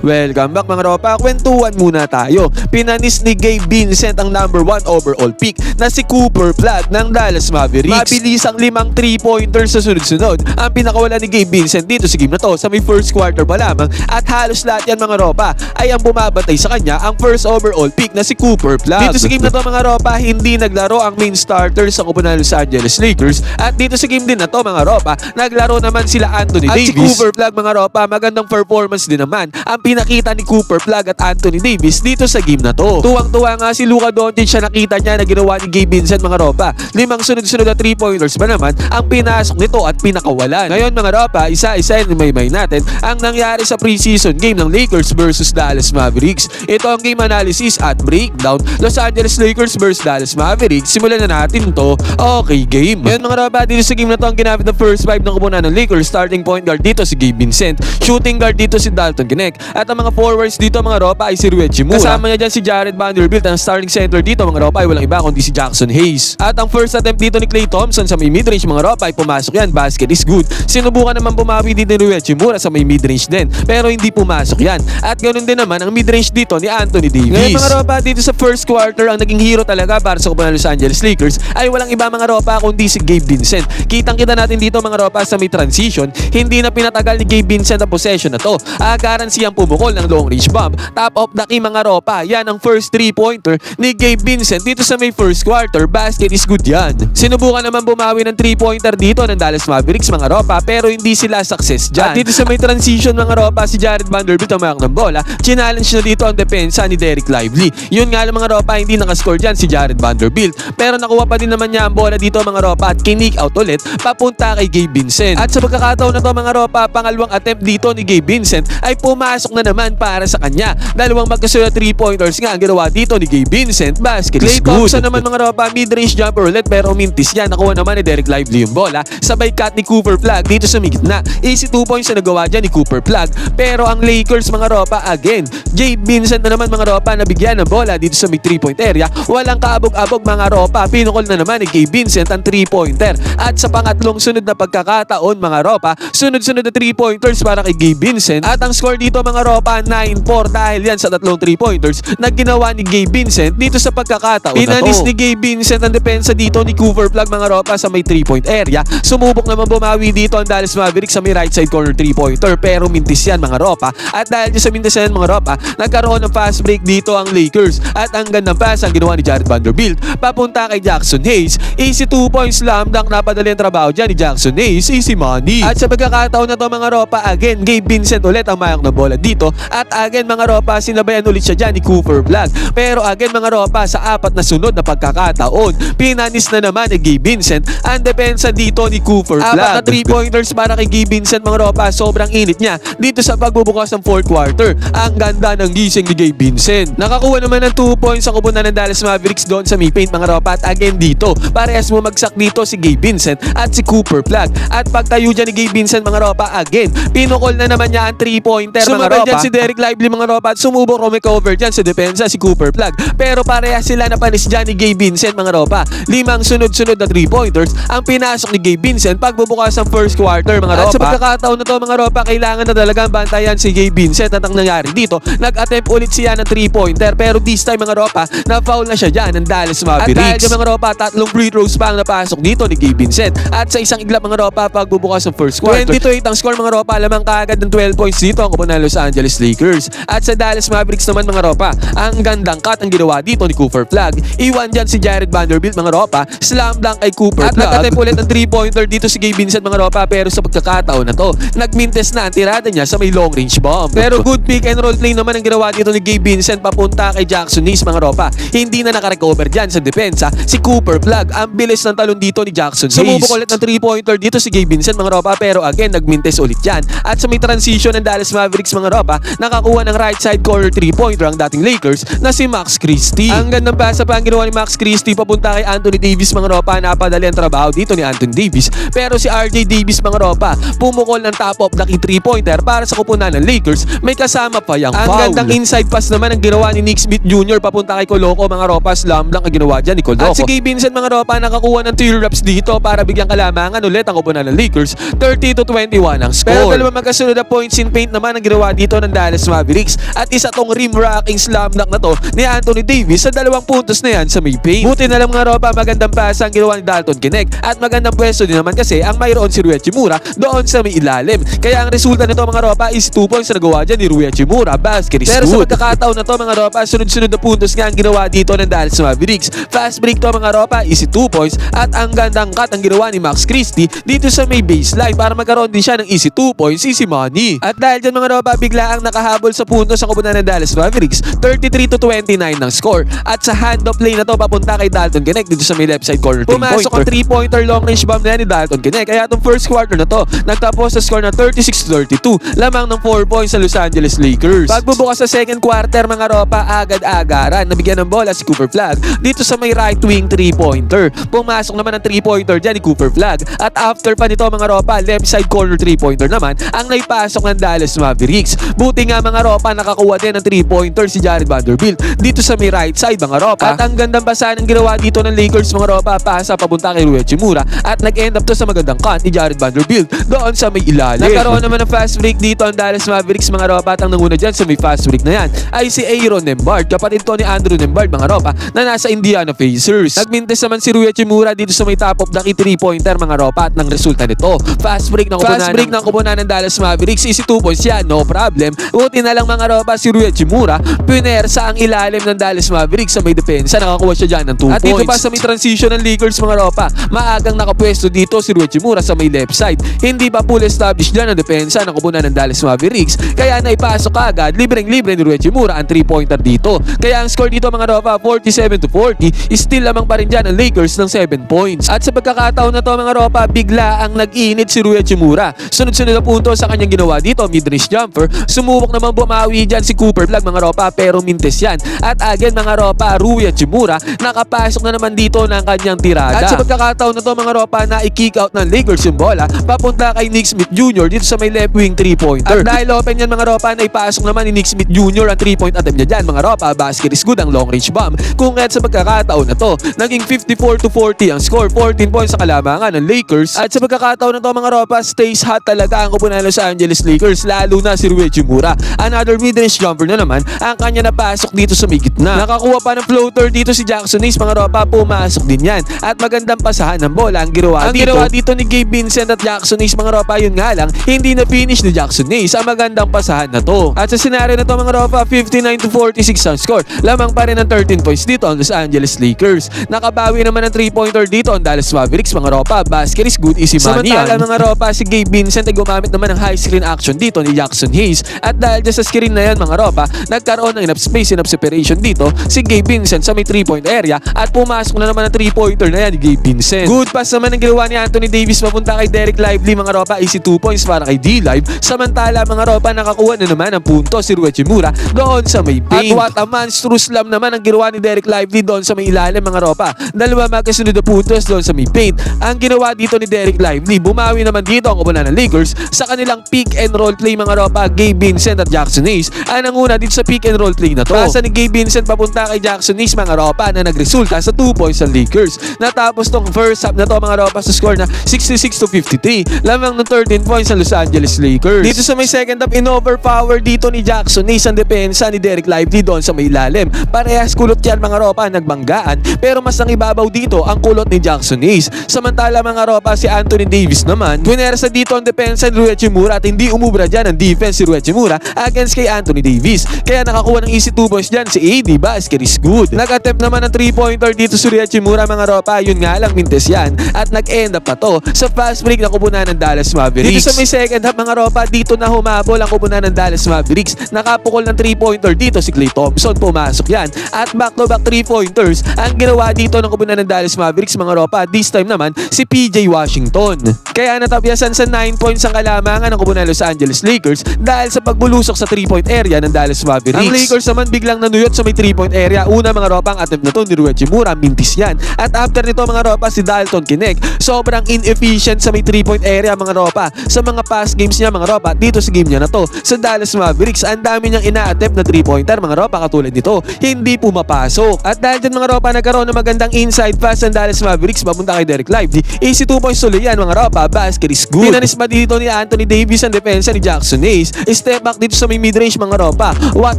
Welcome back mga ropa, kwentuhan muna tayo. Pinanis ni Gabe Vincent ang number 1 overall pick na si Cooper Flag ng Dallas Mavericks. Mabilis ang 5 3-pointers sa sunod-sunod ang pinakawala ni Gabe Vincent dito sa game na to sa may first quarter pa lamang, at halos lahat yan mga ropa ay ang bumabatay sa kanya ang first overall pick na si Cooper Flag. Dito sa game na to mga ropa, hindi naglaro ang main starters sa koponan ng Los Angeles Lakers, at dito sa game din na to mga ropa, naglaro naman sila Anthony Davis. At si Cooper Flag mga ropa, magandang performance din naman ang pinakita ni Cooper Flag at Anthony Davis dito sa game na to. Tuwang-tuwa nga si Luka Doncic siya nakita niya na ginawa ni Gabe Vincent mga ropa. 5 sunod-sunod na 3-pointers ba naman ang pinasok nito at pinakawalan. Ngayon mga ropa, isa-isa may natin ang nangyari sa preseason game ng Lakers versus Dallas Mavericks. Ito ang game analysis at breakdown. Los Angeles Lakers versus Dallas Mavericks. Simulan na natin to. Okay game. Ngayon mga ropa, dito sa game na to ang ginamit ng first 5 ng koponan ng Lakers. Starting point guard dito si Gabe Vincent. Shooting guard dito si Dalton Knecht. At ang mga forwards dito mga ropa ay si Reggie Moore. Kasama niya dyan si Jared Vanderbilt. Ang starting center dito mga ropa ay walang iba kundi si Jackson Hayes. At ang first attempt dito ni Klay Thompson sa may midrange mga ropa ay pumasok yan. Basket is good. Sinubukan naman bumawi dito ni Reggie Moore sa may midrange din, pero hindi pumasok yan. At ganoon din naman ang midrange dito ni Anthony Davis. Ngayon mga ropa, dito sa first quarter ang naging hero talaga para sa koponan ng Los Angeles Lakers ay walang iba mga ropa kundi si Gabe Vincent. Kitang-kita natin dito mga ropa sa may transition, hindi na pinatagal ni Gabe Vincent ang possession na to. Agaran siyang pumukol ng long range bomb. Top of the key mga ropa. Yan ang first 3-pointer ni Gabe Vincent dito sa may first quarter. Basket is good yan. Sinubukan naman bumawi ng 3-pointer dito ng Dallas Mavericks mga ropa, pero hindi sila success dyan. At dito sa may transition mga ropa, si Jared Vanderbilt ang mayroon ng bola. Challenge na dito ang depensa ni Derek Lively. Yun nga lang mga ropa, hindi nakascore dyan si Jared Vanderbilt, pero nakuha pa din naman niya ang bola dito mga ropa at kinik out ulit papunta kay Gabe Vincent. At sa pagkakataon na to mga ropa, pangalawang attempt dito ni Gabe Vincent ay pumasok na naman para sa kanya. Dalawang magkasunod 3-pointers nga ang ginawa dito ni Gabe Vincent. Basket is good. Klay Thompson naman mga ropa, mid-range jumper ulit pero mintis yan. Nakuha naman ni Derek Lively yung bola. Sabay cut ni Cooper Flag dito sa gitna. Easy 2 points na nagawa dyan ni Cooper Flag. Pero ang Lakers mga ropa, again, Gabe Vincent na naman mga ropa nabigyan ng bola dito sa may 3-point area. Walang kaabog-abog mga ropa. Pinukol na naman ni Gabe Vincent ang 3-pointer. At sa pangatlong sunod na pagkakataon mga ropa, sunod-sunod na 3-pointers para kay Gabe Vincent. At ang score dito mga ropa 9-4 dahil yan sa tatlong 3-pointers na ginawa ni Gabe Vincent dito sa pagkakataon na to. Pinanis ni Gabe Vincent ang depensa dito ni Cooper Flag mga ropa sa may 3-point area. Sumubok naman bumawi dito ang Dallas Mavericks sa may right side corner 3-pointer pero mintis yan mga ropa. At dahil sa mintis yan mga ropa, nagkaroon ng fast break dito ang Lakers. At ang gandang pass ang ginawa ni Jared Vanderbilt papunta kay Jackson Hayes. Easy 2 points slam dunk, napadali ang trabaho dyan ni Jackson Hayes. Easy money. At sa pagkakataon na to mga ropa, again Gabe Vincent ulit ang mayang na bola dito. At again mga ropa, sinabayan ulit siya dyan ni Cooper Flag. Pero again mga ropa, sa apat na sunod na pagkakataon, pinanis na naman ni Gabe Vincent ang depensa dito ni Cooper Flag. Apat na 3-pointers para kay Gabe Vincent mga ropa. Sobrang init niya dito sa pagbubukas ng fourth quarter. Ang ganda ng gising ni Gabe Vincent. Nakakuha naman ng 2 points sa koponan ng Dallas Mavericks doon sa may paint mga ropa. At again dito, parehas bumagsak dito si Gabe Vincent at si Cooper Flag. At pagtayo dyan ni Gabe Vincent mga ropa, again, pinukol na naman niya ang 3-pointer mga ropa. Sumabay dyan si Derek Lively mga ropa at sumubok recover dyan sa depensa si Cooper Flag. Pero parehas sila napanis dyan ni Gabe Vincent mga ropa. 5 sunod-sunod na 3-pointers ang pinasok ni Gabe Vincent pagbubukas ng first quarter mga ropa. At sa pagkakataon na to mga ropa, kailangan na talagang bantayan si Gabe Vincent. At ang nangyari dito, nag-attempt ulit siya ng 3-pointer pero this time mga ropa, na-foul na siya dyan ng Dallas Mavericks. At dahil mga ropa, tatlong free throws pa ang napasok dito ni Gabe Vincent. At sa isang iglap mga ropa, pagbubukas ng first quarter, 22-8 ang score mga ropa. Lamang kaagad ng 12 points dito ang koponan ng Los Angeles Lakers. At sa Dallas Mavericks naman mga ropa, ang gandang cut ang ginawa dito ni Cooper Flag. Iwan dyan si Jared Vanderbilt mga ropa, slam dunk kay Cooper Flag. At nag-attempt ulit ng 3-pointer dito si Gabe Vincent mga ropa, pero sa pagkakataon na to, nagmintes na ang tirada niya sa may long range bomb. Pero good pick and roll play naman ang ginawa dito ni Gabe Vincent papunta kay Jackson Hayes mga ropa. Hindi na nakarecover dyan sa depensa si Cooper Flag. Ang bilis ng talon dito ni Jackson Hayes. Sumubok ulit ng 3-pointer dito si Gabe Vincent mga ropa, pero again nagmintes ulit yan. At sa may transition ng Dallas Mavericks mga ropa, nakakuha ng right side corner 3-pointer ang dating Lakers na si Max Christie. Ang gandang pasa pa ang ginawa ni Max Christie papunta kay Anthony Davis mga ropa. Napadali ang trabaho dito ni Anthony Davis, pero si RJ Davis mga ropa pumukol ng top of the key 3-pointer para sa koponan ng Lakers. May kasama pa yung foul. Ang Magandang inside pass naman ang ginawa ni Nick Smith Jr. papunta kay Coloco mga ropa. Slam dunk ang ginawa dyan ni Coloco. At si Gabe Vincent mga ropa nakakuha ng 2 reps dito para bigyang kalamangan ulit ang kupunan ng Lakers. 30-21 ang score. Pero dalawa magkasunod na points in paint naman ang ginawa dito ng Dallas Mavericks. At isa tong rim-rocking slam dunk na to ni Anthony Davis sa 2 puntos na yan sa may paint. Buti na lang mga ropa, magandang pass ang ginawa ni Dalton Knecht. At magandang pwesto din naman kasi ang mayroon si Rui Hachimura doon sa may ilalim. Kaya ang resulta nito mga ropa is 2 points na nagawa dyan ni Rui Hachimura. Basket is good. Pero sa pagkakataon na to mga ropa, sunod-sunod na puntos nga ang ginawa dito ng Dallas Mavericks. Fast break to mga ropa is 2 points at ang gandang cut ang ginawa ni Max Christie dito sa may baseline para magkaroon din siya ng easy 2 points, easy money. At dahil dyan mga ropa, bigla ang nakahabol sa puntos sa kupunan ng Dallas Mavericks. 33-29 ng score. At sa hand-off play na to papunta kay Dalton Knecht dito sa may left side corner 3-pointer. Pumasok ang 3-pointer long range bomb na yan ni Dalton Knecht. Kaya itong first quarter na to, nagtapos sa score na 36-32. Lamang ng 4 points sa Los Angeles Lakers. Pagbubukas sa second quarter mga ropa, agad-agaran nabigyan ng bola si Cooper Flag dito sa may right wing 3-pointer. Pumasok naman ang 3-pointer dyan ni Cooper Flag. At after pa nito mga ropa, left side corner 3-pointer naman ang naipasok ng Dallas Mavericks. Buti nga mga ropa, nakakuha din ng 3-pointer si Jared Vanderbilt dito sa may right side mga ropa. At ang gandang basahan ng ginawa dito ng Lakers mga ropa, pasa papunta kay Rui Hachimura at nag-end up to sa magandang cut ni Jared Vanderbilt doon sa may ilalim. Nagkaroon naman ng fast break dito ang Dallas Mavericks mga ropa at ang nanguna dyan sa may fast break na yan ay si Aaron Nembhard, kapatid to ni Andrew Nembhard mga ropa na nasa Indiana Pacers. Nagmintes naman si Rui Hachimura dito sa may top of the key 3-pointer mga ropa at ng resulta nito, fast break ng kupunan ng Dallas Mavericks, easy 2 points yan, no problem. Buti na lang mga ropa, si Rui Hachimura pinersa ang ilalim ng Dallas Mavericks sa may depensa, nakakuha siya dyan ng 2 points. At dito pa sa may transition ng Lakers mga ropa, maagang nakapwesto dito si Rui Hachimura sa may left side. Hindi pa full established dyan ang depensa ng kupunan ng Dallas Mavericks, kaya naipasok agad libreng-libre ni Rui Hachimura ang 3-pointer dito. Kaya ang score dito mga ropa, 47-40, still lamang pa rin dyan ang Lakers ng 7 points. At sa pagkakataon na to mga ropa, bigla ang nag-init si Rui Hachimura. Sunod-sunod na punto sa kanyang ginawa dito, mid-range jumper. Sumubok naman bumawi dyan si Cooper Flag mga ropa, pero mintes yan. At again mga ropa, Rui Hachimura nakapasok na naman dito ng kanyang tirada. At sa pagkakataon na to mga ropa, na i-kick out ng Lakers yung bola papunta kay Nick Smith Jr. dito sa may left wing 3-pointer. At dahil open yan mga ropa, na ipasok naman ni Nick Smith Jr. ang 3-point attempt niya dyan mga ropa. Basket is good ang long range bomb. Kung kahit sa pagkakataon na to, naging 54-40 ang score, 14 points sa kalamangan ng Lakers. At sa pagkakataon na to mga ropa, stays hot talaga ang kupunan ng Los Angeles Lakers, lalo na si Rui Hachimura. Another mid-range jumper na naman ang kanya napasok dito sa may gitna. Nakakuha pa ng floater dito si Jackson Hayes mga ropa, pumasok din yan. At magandang pasahan ng bola ang ginawa dito ni Gabe Vincent at Jackson Hayes mga ropa. Yun nga lang, hindi na finish ni Jackson Hayes ang magandang pasahan na to. At sa senaryo na to mga ropa, 59-46 ang score. Lamang pa rin ang 13 points dito ang Los Angeles Lakers. Nakabawi naman ng 3-pointer dito ang Dallas Mavericks mga ropa. Basket is good, easy money. Samantala mga ropa, si Gabe Vincent ay gumamit naman ng high screen action dito ni Jackson Hayes. At dahil dyan sa screen na yan mga ropa, nagkaroon ng enough space, enough separation dito si Gabe Vincent sa may 3-point area at pumasok na naman ang 3-pointer na yan ni Gabe Vincent. Good pass naman ang ginawa ni Anthony Davis papunta kay Derek Lively mga ropa, easy 2 points para kay D-Live. Samantala mga ropa, nakakuha na naman ang punto si Rui Hachimura doon sa may paint. At what a monstrous slam naman ang ginawa ni Derek Lively doon sa may ilalim mga ropa. Dalawa magkasunod na puntos doon sa may paint. Ang ginawa dito ni Derek Lively, bumawi naman dito ang kupunan ng Lakers sa kanilang pick and roll play mga ropa. Gabe Vincent at Jackson Hayes ang nanguna dito sa pick and roll play na to. Pasa ni Gabe Vincent papunta kay Jackson Hayes mga ropa na nagresulta sa 2 points ng Lakers. Natapos tong first half na to mga ropa sa score na 66-53. Lamang ng 13 points ng Los Angeles Lakers. Dito sa may second half, in-overpower dito ni Jackson Hayes ang depensa ni Derek Lively doon sa may ilalim. Parehas kulot yan mga ropa, nagbanggaan, pero mas nangibabaw dito ang kulot ni Jackson Hayes. Samantala mga ropa, si Anthony Davis naman, punersa dito ang depensa ni Rui Hachimura at hindi umubra dyan ang defense si Rui Hachimura against kay Anthony Davis. Kaya nakakuha ng easy 2 points dyan si AD. Basket is good. Nag-attempt naman ng 3-pointer dito si Rui Hachimura mga ropa, yun nga lang mintes yan at nag-end up pa to sa fast break na kupunan ng Dallas Mavericks. Dito sa may second half mga ropa, dito na humabol ang kupunan ng Dallas Mavericks. Nakapukol ng 3-pointer dito si Klay Thompson, pumasok yan at back-to-back 3-pointers ang ginawa dito ng kupunan ng Dallas Mavericks mga ropa. This time naman si PJ Washington. Kaya natapyasan sa 9 points ang kalamangan ng kupunan ng Los Angeles Lakers dahil sa pagbulusok sa 3-point area ng Dallas Mavericks. Ang Lakers naman biglang nanuyot sa may 3-point area. Una mga ropa, ang attempt na to ni Rui Hachimura, mintis yan. At after nito mga ropa, si Dalton Knecht, sobrang inefficient sa may 3-point area mga ropa. Sa mga past games niya mga ropa, dito sa game niya na to sa Dallas Mavericks, ang dami niyang ina-attempt na 3-pointer mga ropa katulad nito, hindi pumapasok. At dahil dyan mga ropa nagkaroon ng magandang inside pass ng Dallas Mavericks papunta kay Derek Lively. Easy 2 points tuloy yan mga ropa, basket is good. Pinanis pa dito ni Anthony Davis ang depensa ni Jackson Hayes. Step back dito sa may midrange mga ropa. What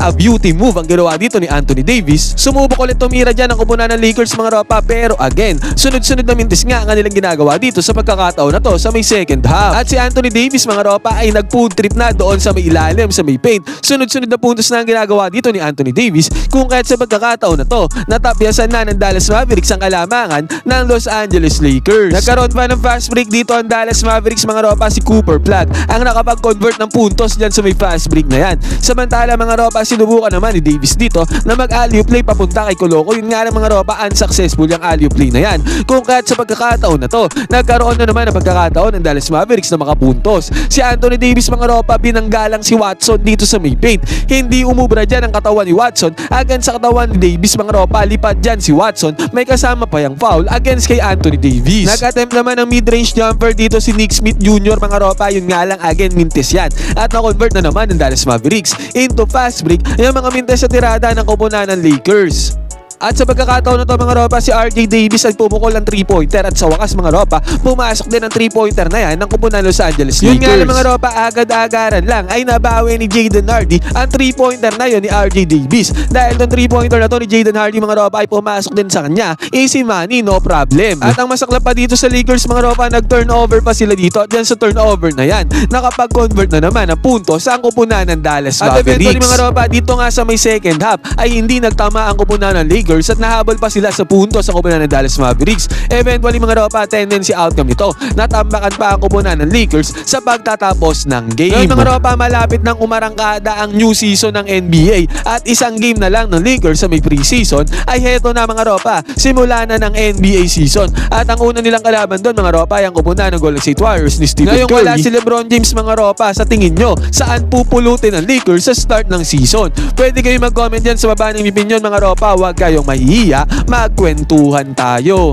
a beauty move ang ginawa dito ni Anthony Davis. Sumubok ulit tumira dyan ang kupunan ng Lakers mga ropa, pero again, sunod-sunod na mintis nga ang kanilang ginagawa dito sa pagkakataon na to sa may second half. At si Anthony Davis mga ropa ay nag-food trip na doon sa may ilalim, sa may paint. Sunod-sunod na puntos na ang ginagawa dito ni Anthony Davis, kung kahit sa pagkakataon na to, natapyasan na ng Dallas Mavericks ang kalamangan ng Los Angeles Lakers. Nagkaroon pa ng fast break dito ang Dallas Mavericks mga ropa, si Cooper Flag ang nakapag-convert ng puntos dyan sa may fast break na yan. Samantala mga ropa, sinubukan naman ni Davis dito na mag-alley-oop play papunta kay Coloco. Yun nga ng mga ropa, unsuccessful yung alley-oop play na yan. Kung kahit sa pagkakataon na to, nagkaroon na naman ng pagkakataon ng Dallas Mavericks na makapuntos. Si Anthony Davis mga ropa, binanggalang si Watson dito sa may paint. Hindi umubra dyan ang katawan ni Watson against sa katawan ni Davis mga ropa. Lipad dyan si Watson, may kasama pa yung foul against kay Anthony Davis. Nag-attempt naman ng mid-range jumper dito si Nick Smith Jr. mga ropa. Yun nga lang again, mintis yan. At na-convert na naman ng Dallas Mavericks into fast break yung mga mintis sa tirada ng kupunan ng Lakers. At sa pagkakataon na to mga ropa, si RJ Davis ay pumukol ng 3-pointer at sa wakas mga ropa, pumasok din ang 3-pointer na yan ng kupunan ng Los Angeles Lakers. Yun nga lang mga ropa, agad-agaran lang ay nabawi ni Jaden Hardy ang 3-pointer na yun ni RJ Davis. Dahil tong 3-pointer na to ni Jaden Hardy mga ropa ay pumasok din sa kanya, easy money, no problem. At ang masaklap pa dito sa Lakers mga ropa, nag-turnover pa sila dito at dyan sa turnover na yan, nakapag-convert na naman ang punto sa kupunan ng Dallas Mavericks. At eventually mga ropa, dito nga sa may second half ay hindi nagtama ang kupunan ng Lakers at nahabol pa sila sa punto sa kupunan ng Dallas Mavericks. Eventually mga ropa, tendency outcome nito, natambakan pa ang kupunan ng Lakers sa pagtatapos ng game. Ngayon mga ropa, malapit nang umarangkada ang new season ng NBA at isang game na lang ng Lakers sa may preseason ay heto na mga ropa, simula na ng NBA season. At ang una nilang kalaban doon mga ropa ay ang kupunan ng Golden State Warriors ni Stephen Curry. Ngayon wala si LeBron James mga ropa, sa tingin nyo, saan pupulutin ng Lakers sa start ng season? Pwede kayo mag-comment dyan sa baba ng opinion mga ropa, huwag kayong mahihiya, magkwentuhan tayo.